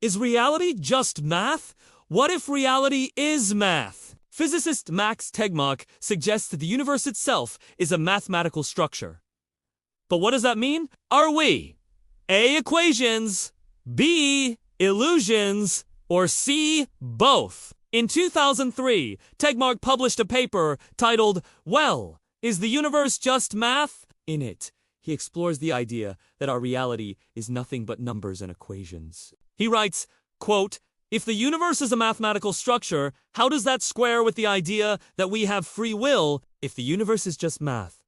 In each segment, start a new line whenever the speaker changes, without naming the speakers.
Is reality just math? What if reality is math? Physicist Max Tegmark suggests that the universe itself is a mathematical structure. But what does that mean? Are we A. Equations, B. Illusions, or C. Both? In 2003, Tegmark published a paper titled, "Well, is the universe just math?" In it, he explores the idea that our reality is nothing but numbers and equations. He writes, quote, "If the universe is a mathematical structure, how does that square with the idea that we have free will? If the universe is just math,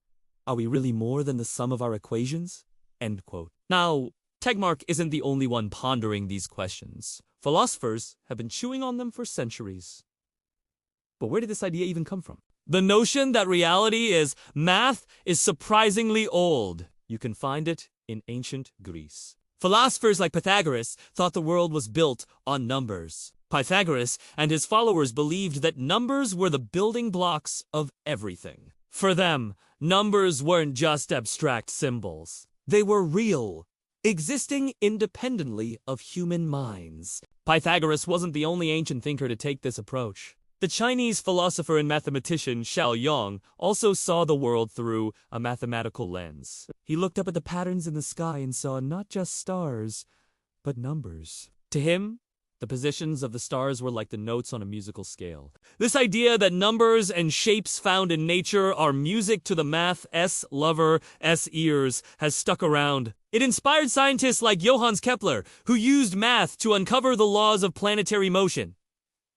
are we really more than the sum of our equations?" End quote. Now, Tegmark isn't the only one pondering these questions. Philosophers have been chewing on them for centuries. But where did this idea even come from? The notion that reality is math is surprisingly old. You can find it in ancient Greece. Philosophers like Pythagoras thought the world was built on numbers. Pythagoras and his followers believed that numbers were the building blocks of everything. For them, numbers weren't just abstract symbols. They were real, existing independently of human minds. Pythagoras wasn't the only ancient thinker to take this approach. The Chinese philosopher and mathematician Xiao Yang also saw the world through a mathematical lens. He looked up at the patterns in the sky and saw not just stars, but numbers. To him, the positions of the stars were like the notes on a musical scale. This idea that numbers and shapes found in nature are music to the math's lover, ears has stuck around. It inspired scientists like Johannes Kepler, who used math to uncover the laws of planetary motion.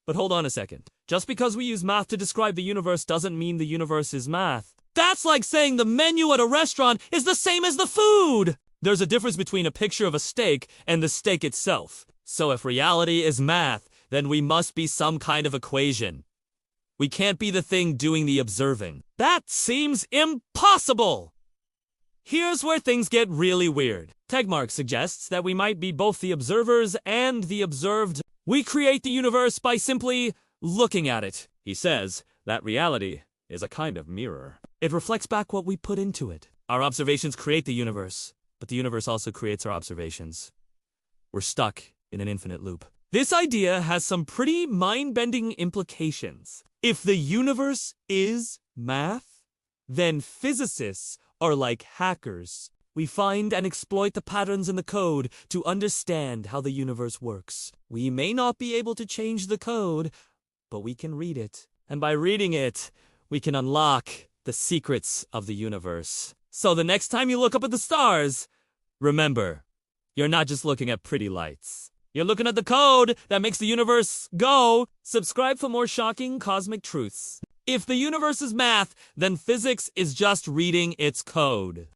But hold on a second. Just because we use math to describe the universe doesn't mean the universe is math. That's like saying the menu at a restaurant is the same as the food! There's a difference between a picture of a steak and the steak itself. So if reality is math, then we must be some kind of equation. We can't be the thing doing the observing. That seems impossible! Here's where things get really weird. Tegmark suggests that we might be both the observers and the observed. We create the universe by simply looking at it. He says that reality is a kind of mirror. It reflects back what we put into it. Our observations create the universe, but the universe also creates our observations. We're stuck in an infinite loop. This idea has some pretty mind-bending implications. If the universe is math, then physicists are like hackers. We find and exploit the patterns in the code to understand how the universe works. We may not be able to change the code, but we can read it. And by reading it, we can unlock the secrets of the universe. So the next time you look up at the stars, remember, you're not just looking at pretty lights. You're looking at the code that makes the universe go. Subscribe for more shocking cosmic truths. If the universe is math, then physics is just reading its code.